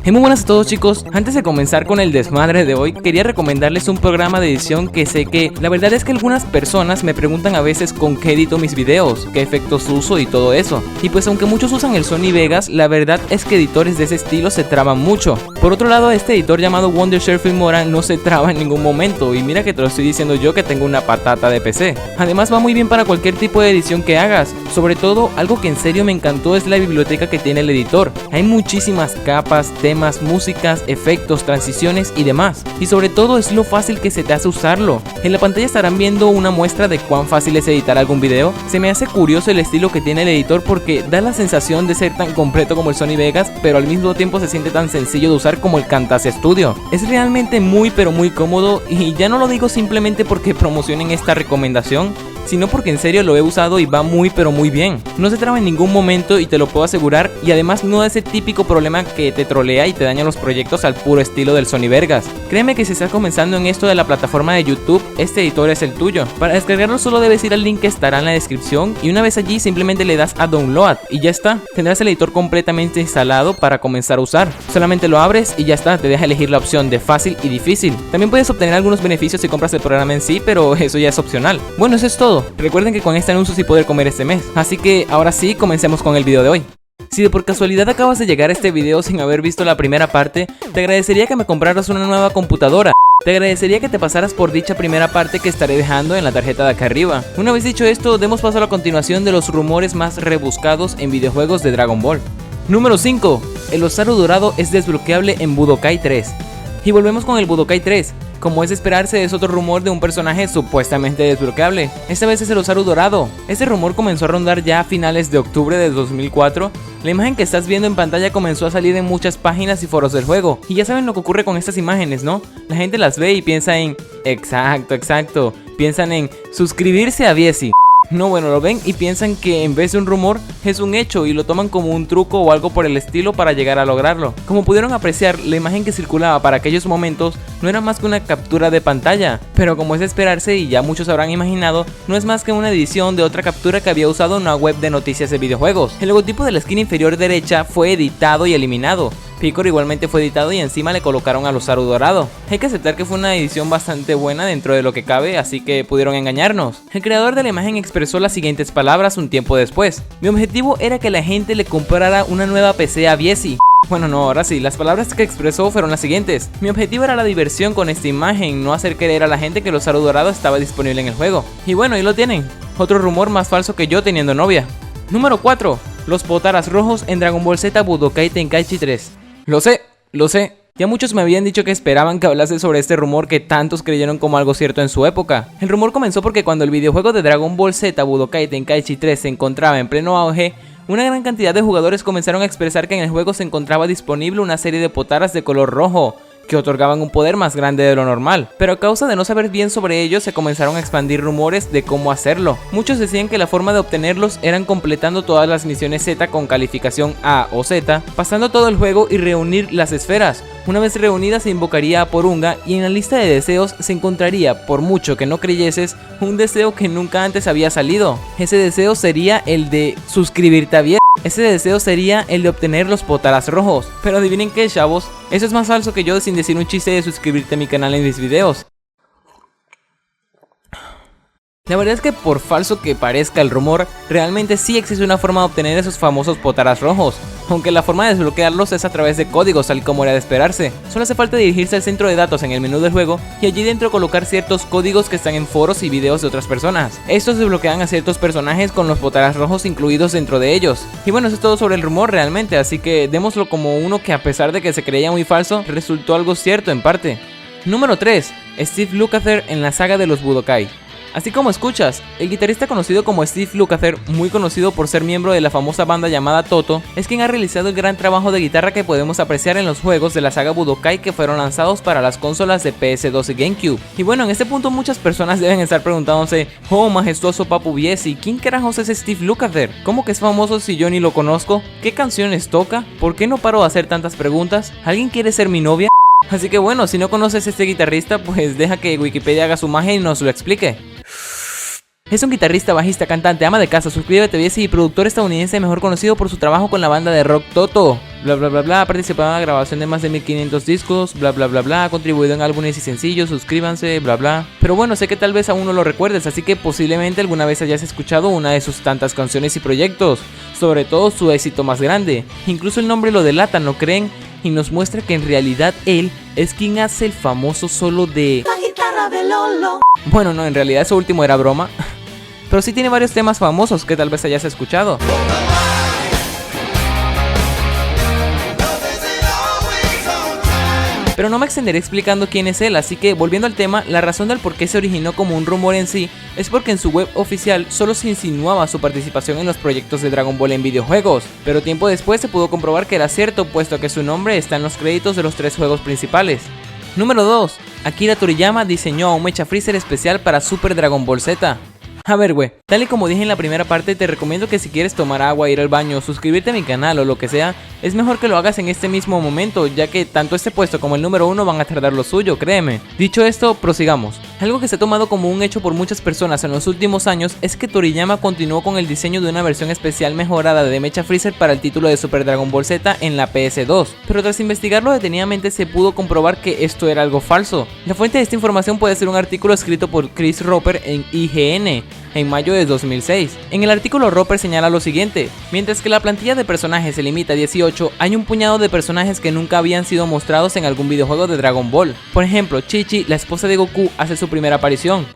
Muy buenas a todos, chicos. Antes de comenzar con el desmadre de hoy, quería recomendarles un programa de edición que sé que la verdad es que algunas personas me preguntan a veces con qué edito mis videos, qué efectos uso y todo eso. Y pues aunque muchos usan el Sony Vegas, la verdad es que editores de ese estilo se traban mucho. Por otro lado, este editor llamado Wondershare Filmora no se traba en ningún momento, y mira que te lo estoy diciendo yo que tengo una patata de PC. Además va muy bien para cualquier tipo de edición que hagas. Sobre todo, algo que en serio me encantó es la biblioteca que tiene el editor. Hay muchísimas capas, temas, músicas, efectos, transiciones y demás. Y sobre todo es lo fácil que se te hace usarlo. En la pantalla estarán viendo una muestra de cuán fácil es editar algún video. Se me hace curioso el estilo que tiene el editor porque da la sensación de ser tan completo como el Sony Vegas, pero al mismo tiempo se siente tan sencillo de usar como el Camtasia Studio. Es realmente muy cómodo, y ya no lo digo simplemente porque promocionen esta recomendación, sino porque en serio lo he usado y va muy bien. No se traba en ningún momento y te lo puedo asegurar, y además no da ese típico problema que te trolea y te daña los proyectos al puro estilo del Sony Vegas. Créeme que si estás comenzando en esto de la plataforma de YouTube, este editor es el tuyo. Para descargarlo solo debes ir al link que estará en la descripción, y una vez allí simplemente le das a download y ya está. Tendrás el editor completamente instalado para comenzar a usar. Solamente lo abres y ya está, te deja elegir la opción de fácil y difícil. También puedes obtener algunos beneficios si compras el programa en sí, pero eso ya es opcional. Bueno, eso es todo. Recuerden que con este anuncio sí poder comer este mes. Así que ahora sí, comencemos con el video de hoy. Si de por casualidad acabas de llegar a este video sin haber visto la primera parte, te agradecería que me compraras una nueva computadora. Te agradecería que te pasaras por dicha primera parte que estaré dejando en la tarjeta de acá arriba. Una vez dicho esto, demos paso a la continuación de los rumores más rebuscados en videojuegos de Dragon Ball. Número 5. El Osaru Dorado es desbloqueable en Budokai 3. Y volvemos con el Budokai 3. Como es de esperarse, es otro rumor de un personaje supuestamente desbloqueable. Esta vez es el Osaru Dorado. Este rumor comenzó a rondar ya a finales de octubre de 2004. La imagen que estás viendo en pantalla comenzó a salir en muchas páginas y foros del juego. Y ya saben lo que ocurre con estas imágenes, ¿no? La gente las ve y piensa en... Exacto. Piensan en suscribirse a Viesi. No, bueno, lo ven y piensan que en vez de un rumor es un hecho, y lo toman como un truco o algo por el estilo para llegar a lograrlo. Como pudieron apreciar, la imagen que circulaba para aquellos momentos no era más que una captura de pantalla, pero como es de esperarse y ya muchos habrán imaginado, no es más que una edición de otra captura que había usado una web de noticias de videojuegos. El logotipo de la esquina inferior derecha fue editado y eliminado. Picor igualmente fue editado y encima le colocaron al Osaru Dorado. Hay que aceptar que fue una edición bastante buena dentro de lo que cabe, así que pudieron engañarnos. El creador de la imagen expresó las siguientes palabras un tiempo después: mi objetivo era que la gente le comprara una nueva PC a Viesi. Bueno, no, ahora sí, las palabras que expresó fueron las siguientes: mi objetivo era la diversión con esta imagen, no hacer creer a la gente que el Osaru Dorado estaba disponible en el juego. Y bueno, ahí lo tienen, otro rumor más falso que yo teniendo novia. Número 4. Los Potaras rojos en Dragon Ball Z Budokai Tenkaichi 3. Lo sé. Ya muchos me habían dicho que esperaban que hablase sobre este rumor que tantos creyeron como algo cierto en su época. El rumor comenzó porque cuando el videojuego de Dragon Ball Z Budokai Tenkaichi 3 se encontraba en pleno auge, una gran cantidad de jugadores comenzaron a expresar que en el juego se encontraba disponible una serie de potaras de color rojo, que otorgaban un poder más grande de lo normal, pero a causa de no saber bien sobre ellos se comenzaron a expandir rumores de cómo hacerlo. Muchos decían que la forma de obtenerlos eran completando todas las misiones Z con calificación A o Z, pasando todo el juego y reunir las esferas. Una vez reunidas se invocaría a Porunga y en la lista de deseos se encontraría, por mucho que no creyeses, un deseo que nunca antes había salido. Ese deseo sería el de suscribirte a Viesi. Ese deseo sería el de obtener los potaras rojos. Pero adivinen qué, chavos, eso es más falso que yo sin decir un chiste de suscribirte a mi canal en mis videos. La verdad es que por falso que parezca el rumor, realmente sí existe una forma de obtener esos famosos potaras rojos, aunque la forma de desbloquearlos es a través de códigos, tal como era de esperarse. Solo hace falta dirigirse al centro de datos en el menú del juego y allí dentro colocar ciertos códigos que están en foros y videos de otras personas. Estos desbloquean a ciertos personajes con los potaras rojos incluidos dentro de ellos. Y bueno, eso es todo sobre el rumor realmente, así que démoslo como uno que a pesar de que se creía muy falso, resultó algo cierto en parte. Número 3. Steve Lukather en la saga de los Budokai. Así como escuchas, el guitarrista conocido como Steve Lukather, muy conocido por ser miembro de la famosa banda llamada Toto, es quien ha realizado el gran trabajo de guitarra que podemos apreciar en los juegos de la saga Budokai que fueron lanzados para las consolas de PS2 y GameCube. Y bueno, en este punto muchas personas deben estar preguntándose: oh, majestuoso Papu Viesi, ¿quién carajos es Steve Lukather? ¿Cómo que es famoso si yo ni lo conozco? ¿Qué canciones toca? ¿Por qué no paro de hacer tantas preguntas? ¿Alguien quiere ser mi novia? Así que bueno, si no conoces a este guitarrista, pues deja que Wikipedia haga su magia y nos lo explique. Es un guitarrista, bajista, cantante, ama de casa, suscríbete, TV y productor estadounidense mejor conocido por su trabajo con la banda de rock Toto. Bla bla bla bla, ha participado en la grabación de más de 1500 discos, bla bla bla bla, ha contribuido en álbumes y sencillos, suscríbanse, bla bla. Pero bueno, sé que tal vez aún no lo recuerdes, así que posiblemente alguna vez hayas escuchado una de sus tantas canciones y proyectos, sobre todo su éxito más grande. Incluso el nombre lo delata, ¿no creen? Y nos muestra que en realidad él es quien hace el famoso solo de la guitarra de Lolo. Bueno, no, en realidad eso último era broma. Pero sí tiene varios temas famosos que tal vez hayas escuchado. Pero no me extenderé explicando quién es él, así que volviendo al tema, la razón del por qué se originó como un rumor en sí es porque en su web oficial solo se insinuaba su participación en los proyectos de Dragon Ball en videojuegos, pero tiempo después se pudo comprobar que era cierto, puesto que su nombre está en los créditos de los 3 juegos principales. Número 2. Akira Toriyama diseñó a un Mecha Freezer especial para Super Dragon Ball Z. A ver, güey, tal y como dije en la primera parte, te recomiendo que si quieres tomar agua, ir al baño, suscribirte a mi canal o lo que sea, es mejor que lo hagas en este mismo momento, ya que tanto este puesto como el número 1 van a tardar lo suyo, créeme. Dicho esto, prosigamos. Algo que se ha tomado como un hecho por muchas personas en los últimos años es que Toriyama continuó con el diseño de una versión especial mejorada de Mecha Freezer para el título de Super Dragon Ball Z en la PS2, pero tras investigarlo detenidamente se pudo comprobar que esto era algo falso. La fuente de esta información puede ser un artículo escrito por Chris Roper en IGN, en mayo de 2006. En el artículo Roper señala lo siguiente: mientras que la plantilla de personajes se limita a 18, hay un puñado de personajes que nunca habían sido mostrados en algún videojuego de Dragon Ball. Por ejemplo, Chi-Chi, la esposa de Goku, hace su primera aparición.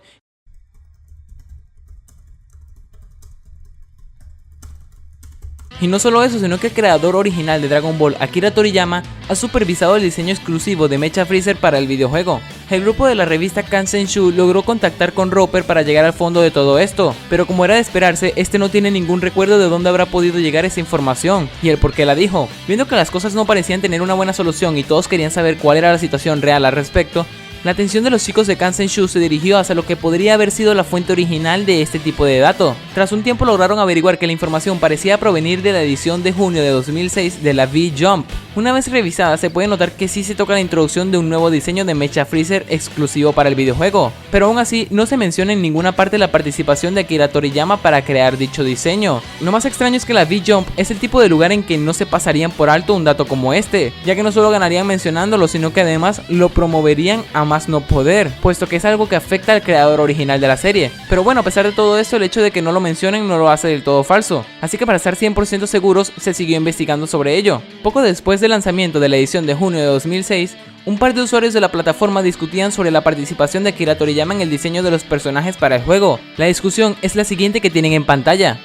Y no solo eso, sino que el creador original de Dragon Ball, Akira Toriyama, ha supervisado el diseño exclusivo de Mecha Freezer para el videojuego. El grupo de la revista Kanzenshuu logró contactar con Roper para llegar al fondo de todo esto, pero como era de esperarse, este no tiene ningún recuerdo de dónde habrá podido llegar esa información y el por qué la dijo. Viendo que las cosas no parecían tener una buena solución y todos querían saber cuál era la situación real al respecto, la atención de los chicos de Kanzenshuu se dirigió hacia lo que podría haber sido la fuente original de este tipo de dato. Tras un tiempo lograron averiguar que la información parecía provenir de la edición de junio de 2006 de la V-Jump. Una vez revisada se puede notar que sí se toca la introducción de un nuevo diseño de Mecha Freezer exclusivo para el videojuego, pero aún así no se menciona en ninguna parte la participación de Akira Toriyama para crear dicho diseño. Lo más extraño es que la V-Jump es el tipo de lugar en que no se pasarían por alto un dato como este, ya que no solo ganarían mencionándolo, sino que además lo promoverían a más no poder, puesto que es algo que afecta al creador original de la serie. Pero bueno, a pesar de todo esto, el hecho de que no lo mencionen no lo hace del todo falso, así que para estar 100% seguros se siguió investigando sobre ello. Poco después del lanzamiento de la edición de junio de 2006, un par de usuarios de la plataforma discutían sobre la participación de Akira Toriyama en el diseño de los personajes para el juego. La discusión es la siguiente que tienen en pantalla.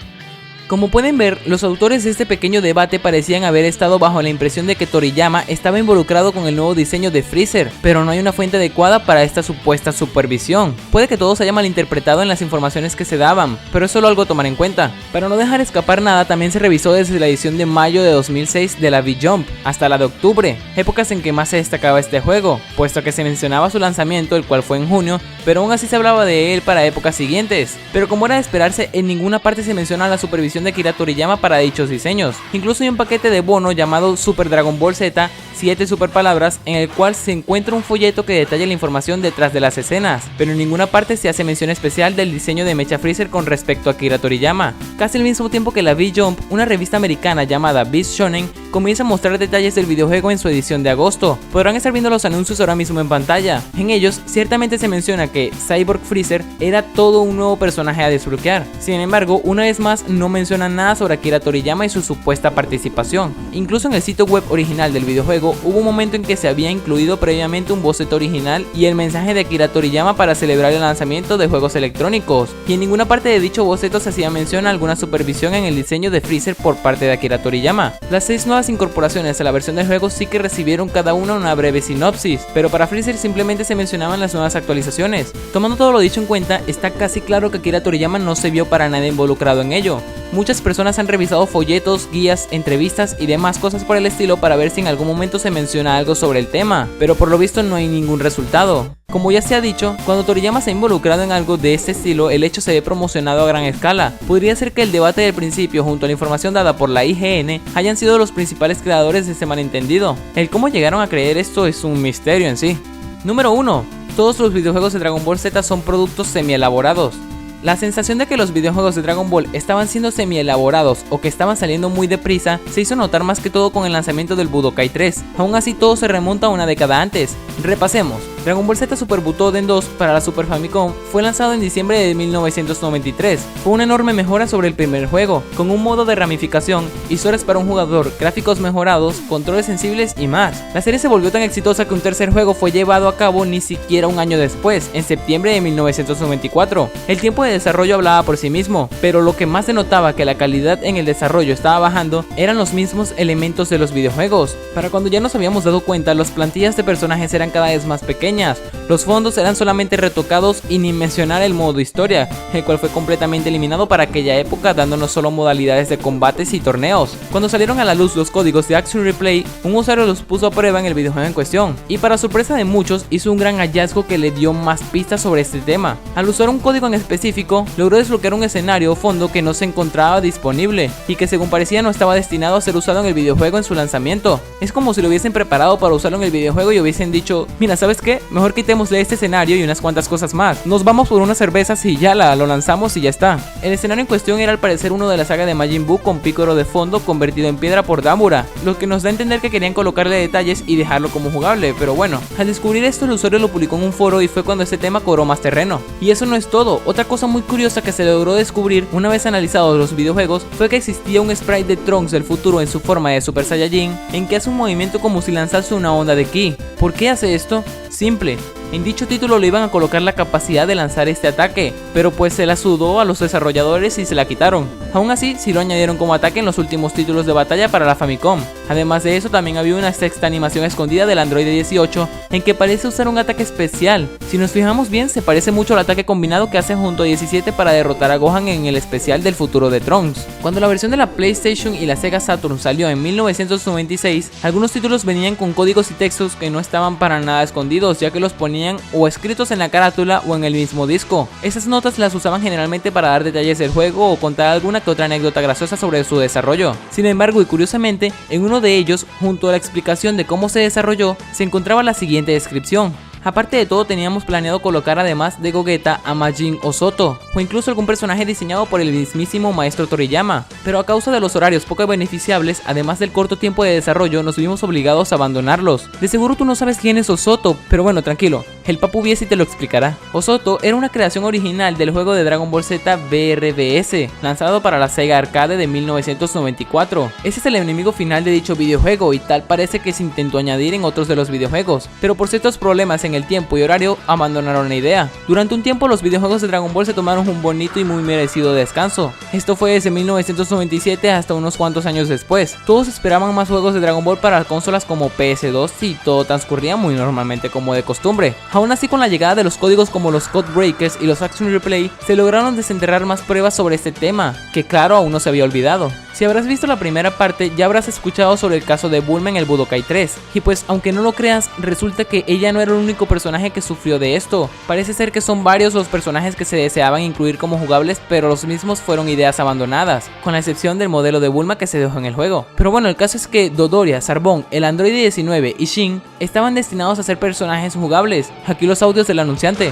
Como pueden ver, los autores de este pequeño debate parecían haber estado bajo la impresión de que Toriyama estaba involucrado con el nuevo diseño de Freezer, pero no hay una fuente adecuada para esta supuesta supervisión. Puede que todo se haya malinterpretado en las informaciones que se daban, pero es solo algo a tomar en cuenta. Para no dejar escapar nada, también se revisó desde la edición de mayo de 2006 de la V-Jump hasta la de octubre, épocas en que más se destacaba este juego, puesto que se mencionaba su lanzamiento, el cual fue en junio, pero aún así se hablaba de él para épocas siguientes. Pero como era de esperarse, en ninguna parte se menciona la supervisión de Akira Toriyama para dichos diseños. Incluso hay un paquete de bono llamado Super Dragon Ball Z 7 super palabras, en el cual se encuentra un folleto que detalla la información detrás de las escenas, pero en ninguna parte se hace mención especial del diseño de Mecha Freezer con respecto a Akira Toriyama. Casi al mismo tiempo que la V-Jump, una revista americana llamada Beast Shonen comienza a mostrar detalles del videojuego en su edición de agosto. Podrán estar viendo los anuncios ahora mismo en pantalla. En ellos ciertamente se menciona que Cyborg Freezer era todo un nuevo personaje a desbloquear. Sin embargo, una vez más no menciona nada sobre Akira Toriyama y su supuesta participación. Incluso en el sitio web original del videojuego hubo un momento en que se había incluido previamente un boceto original y el mensaje de Akira Toriyama para celebrar el lanzamiento de juegos electrónicos, y en ninguna parte de dicho boceto se hacía mención a alguna supervisión en el diseño de Freezer por parte de Akira Toriyama. Las 6 nuevas incorporaciones a la versión del juego sí que recibieron cada una una breve sinopsis, pero para Freezer simplemente se mencionaban las nuevas actualizaciones. Tomando todo lo dicho en cuenta, está casi claro que Akira Toriyama no se vio para nada involucrado en ello. Muchas personas han revisado folletos, guías, entrevistas y demás cosas por el estilo para ver si en algún momento se menciona algo sobre el tema, pero por lo visto no hay ningún resultado. Como ya se ha dicho, cuando Toriyama se ha involucrado en algo de este estilo, el hecho se ve promocionado a gran escala. Podría ser que el debate del principio junto a la información dada por la IGN hayan sido los principales creadores de este malentendido. El cómo llegaron a creer esto es un misterio en sí. Número 1. Todos los videojuegos de Dragon Ball Z son productos semi-elaborados. La sensación de que los videojuegos de Dragon Ball estaban siendo semi-elaborados o que estaban saliendo muy deprisa se hizo notar más que todo con el lanzamiento del Budokai 3. Aún así todo se remonta a una década antes. Repasemos. Dragon Ball Z Super Butoden 2 para la Super Famicom fue lanzado en diciembre de 1993. Fue una enorme mejora sobre el primer juego, con un modo de ramificación, historias para un jugador, gráficos mejorados, controles sensibles y más. La serie se volvió tan exitosa que un tercer juego fue llevado a cabo ni siquiera un año después, en septiembre de 1994. El tiempo de desarrollo hablaba por sí mismo, pero lo que más denotaba que la calidad en el desarrollo estaba bajando eran los mismos elementos de los videojuegos. Para cuando ya nos habíamos dado cuenta, las plantillas de personajes eran cada vez más pequeñas, los fondos eran solamente retocados y ni mencionar el modo historia, el cual fue completamente eliminado para aquella época, dándonos solo modalidades de combates y torneos. Cuando salieron a la luz los códigos de Action Replay, un usuario los puso a prueba en el videojuego en cuestión, y para sorpresa de muchos hizo un gran hallazgo que le dio más pistas sobre este tema. Al usar un código en específico, logró desbloquear un escenario o fondo que no se encontraba disponible y que según parecía no estaba destinado a ser usado en el videojuego en su lanzamiento. Es como si lo hubiesen preparado para usarlo en el videojuego y hubiesen dicho: mira, ¿sabes qué? Mejor quitémosle este escenario y unas cuantas cosas más. Nos vamos por unas cervezas y ya lo lanzamos y ya está. El escenario en cuestión era al parecer uno de la saga de Majin Buu con Piccolo de fondo convertido en piedra por Damura, lo que nos da a entender que querían colocarle detalles y dejarlo como jugable, pero bueno. Al descubrir esto, el usuario lo publicó en un foro y fue cuando este tema cobró más terreno. Y eso no es todo. Otra cosa muy curiosa que se logró descubrir una vez analizados los videojuegos fue que existía un sprite de Trunks del futuro en su forma de Super Saiyajin en que hace un movimiento como si lanzase una onda de ki. ¿Por qué hace esto? Simple. En dicho título le iban a colocar la capacidad de lanzar este ataque, pero pues se la sudó a los desarrolladores y se la quitaron. Aún así, sí lo añadieron como ataque en los últimos títulos de batalla para la Famicom. Además de eso, también había una sexta animación escondida del Android 18 en que parece usar un ataque especial. Si nos fijamos bien, se parece mucho al ataque combinado que hace junto a 17 para derrotar a Gohan en el especial del futuro de Trunks. Cuando la versión de la PlayStation y la Sega Saturn salió en 1996, algunos títulos venían con códigos y textos que no estaban para nada escondidos, ya que los ponían o escritos en la carátula o en el mismo disco. Esas notas las usaban generalmente para dar detalles del juego o contar alguna que otra anécdota graciosa sobre su desarrollo. Sin embargo, y curiosamente, en uno de ellos, junto a la explicación de cómo se desarrolló, se encontraba la siguiente descripción: aparte de todo, teníamos planeado colocar además de Gogeta a Majin Osoto, o incluso algún personaje diseñado por el mismísimo maestro Toriyama, pero a causa de los horarios poco beneficiables, además del corto tiempo de desarrollo, nos vimos obligados a abandonarlos. De seguro tú no sabes quién es Osoto, pero bueno, tranquilo, el Papu Viesi te lo explicará. Osoto era una creación original del juego de Dragon Ball Z BRBS, lanzado para la Sega Arcade de 1994. Ese es el enemigo final de dicho videojuego y tal parece que se intentó añadir en otros de los videojuegos, pero por ciertos problemas en el tiempo y horario abandonaron la idea. Durante un tiempo los videojuegos de Dragon Ball se tomaron un bonito y muy merecido descanso. Esto fue desde 1997 hasta unos cuantos años después. Todos esperaban más juegos de Dragon Ball para consolas como PS2 y todo transcurría muy normalmente como de costumbre. Aún así, con la llegada de los códigos como los Code Breakers y los Action Replay, se lograron desenterrar más pruebas sobre este tema, que claro aún no se había olvidado. Si habrás visto la primera parte, ya habrás escuchado sobre el caso de Bulma en el Budokai 3, y pues aunque no lo creas, resulta que ella no era el único personaje que sufrió de esto. Parece ser que son varios los personajes que se deseaban incluir como jugables, pero los mismos fueron ideas abandonadas, con la excepción del modelo de Bulma que se dejó en el juego. Pero bueno, el caso es que Dodoria, Zarbon, el Android 19 y Shin estaban destinados a ser personajes jugables. Aquí los audios del anunciante.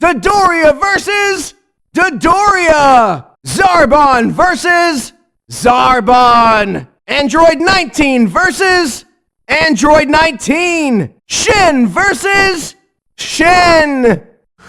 Dodoria versus Dodoria! Zarbon versus Zarbon! Android 19 versus Android 19! Shin versus Shin!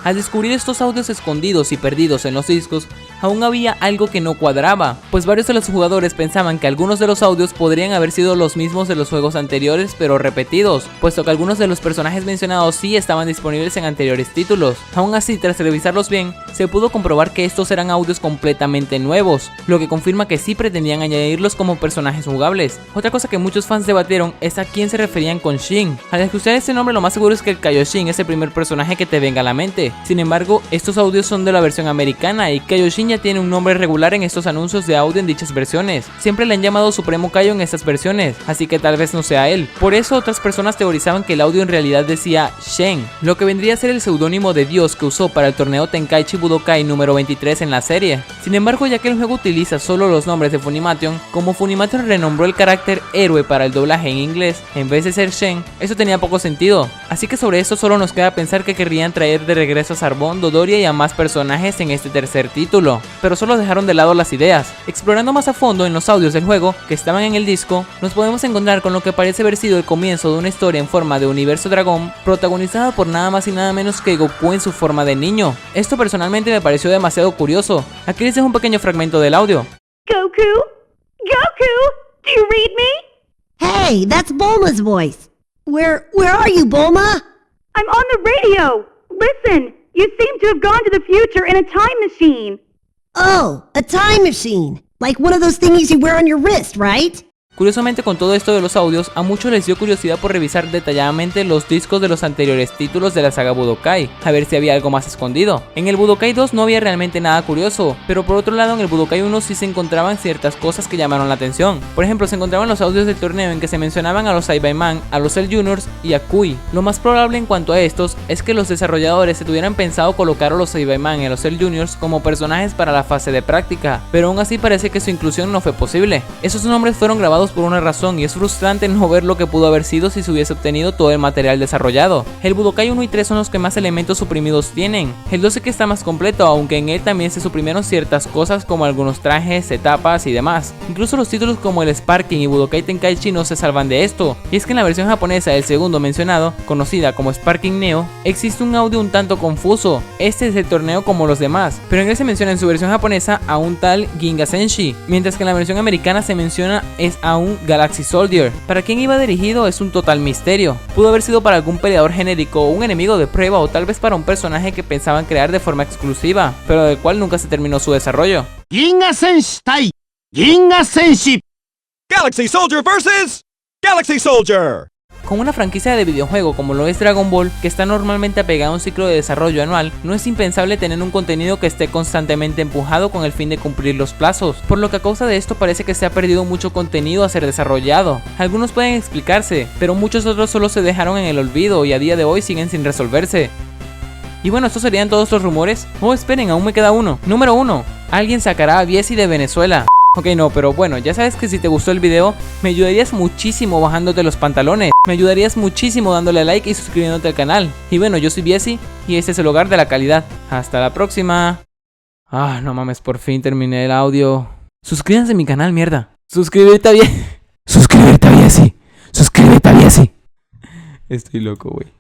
Al descubrir estos audios escondidos y perdidos en los discos, aún había algo que no cuadraba, pues varios de los jugadores pensaban que algunos de los audios podrían haber sido los mismos de los juegos anteriores pero repetidos, puesto que algunos de los personajes mencionados sí estaban disponibles en anteriores títulos. Aún así, tras revisarlos bien, se pudo comprobar que estos eran audios completamente nuevos, lo que confirma que sí pretendían añadirlos como personajes jugables. Otra cosa que muchos fans debatieron es a quién se referían con Shin. Al escuchar este nombre, lo más seguro es que el Kaioshin es el primer personaje que te venga a la mente. Sin embargo, estos audios son de la versión americana y Kaioshin Shin ya tiene un nombre regular en estos anuncios de audio en dichas versiones. Siempre le han llamado Supremo Kaio en estas versiones, así que tal vez no sea él. Por eso otras personas teorizaban que el audio en realidad decía Shen, lo que vendría a ser el seudónimo de Dios que usó para el torneo Tenkaichi Budokai número 23 en la serie. Sin embargo, ya que el juego utiliza solo los nombres de Funimation, como Funimation renombró el carácter héroe para el doblaje en inglés en vez de ser Shen, eso tenía poco sentido. Así que sobre esto solo nos queda pensar que querrían traer de regreso a Zarbon, Dodoria y a más personajes en este tercer título, pero solo dejaron de lado las ideas. Explorando más a fondo en los audios del juego que estaban en el disco, nos podemos encontrar con lo que parece haber sido el comienzo de una historia en forma de universo dragón, protagonizada por nada más y nada menos que Goku en su forma de niño. Esto personalmente me pareció demasiado curioso. Aquí les dejo un pequeño fragmento del audio. Goku? Goku? Do you read me? Hey, that's Bulma's voice. Where are you, Bulma? I'm on the radio. Listen, you seem to have gone to the future in a time machine. Oh, a time machine. Like one of those thingies you wear on your wrist, right? Curiosamente, con todo esto de los audios, a muchos les dio curiosidad por revisar detalladamente los discos de los anteriores títulos de la saga Budokai, a ver si había algo más escondido. En el Budokai 2 no había realmente nada curioso, pero por otro lado en el Budokai 1 sí se encontraban ciertas cosas que llamaron la atención. Por ejemplo, se encontraban los audios del torneo en que se mencionaban a los Saibaiman, a los Cell Juniors y a Kui. Lo más probable en cuanto a estos es que los desarrolladores se tuvieran pensado colocar a los Saibaiman y a los Cell Juniors como personajes para la fase de práctica, pero aún así parece que su inclusión no fue posible. Esos nombres fueron grabados por una razón y es frustrante no ver lo que pudo haber sido si se hubiese obtenido todo el material desarrollado. El Budokai 1 y 3 son los que más elementos suprimidos tienen. El 12 que está más completo, aunque en él también se suprimieron ciertas cosas como algunos trajes, etapas y demás. Incluso los títulos como el Sparking y Budokai Tenkaichi no se salvan de esto, y es que en la versión japonesa del segundo mencionado, conocida como Sparking Neo, existe un audio un tanto confuso. Este es el torneo como los demás, pero en él se menciona en su versión japonesa a un tal Ginga Senshi, mientras que en la versión americana se menciona es a un Galaxy Soldier. Para quién iba dirigido es un total misterio. Pudo haber sido para algún peleador genérico o un enemigo de prueba, o tal vez para un personaje que pensaban crear de forma exclusiva, pero del cual nunca se terminó su desarrollo. Ginga Senshi Tai Ginga Senshi. Galaxy Soldier versus Galaxy Soldier. Con una franquicia de videojuego como lo es Dragon Ball, que está normalmente apegado a un ciclo de desarrollo anual, no es impensable tener un contenido que esté constantemente empujado con el fin de cumplir los plazos, por lo que a causa de esto parece que se ha perdido mucho contenido a ser desarrollado. Algunos pueden explicarse, pero muchos otros solo se dejaron en el olvido y a día de hoy siguen sin resolverse. Y bueno, estos serían todos los rumores. Oh, esperen, aún me queda uno. Número 1. Alguien sacará a Viesi de Venezuela. Ok, no, pero bueno, ya sabes que si te gustó el video, me ayudarías muchísimo bajándote los pantalones. Me ayudarías muchísimo dándole like y suscribiéndote al canal. Y bueno, yo soy Viesi y este es el hogar de la calidad. Hasta la próxima. Ah, no mames, por fin terminé el audio. Suscríbanse a mi canal, mierda. Suscríbete a Viesi. Suscríbete a Viesi. Suscríbete a Viesi. Estoy loco, güey.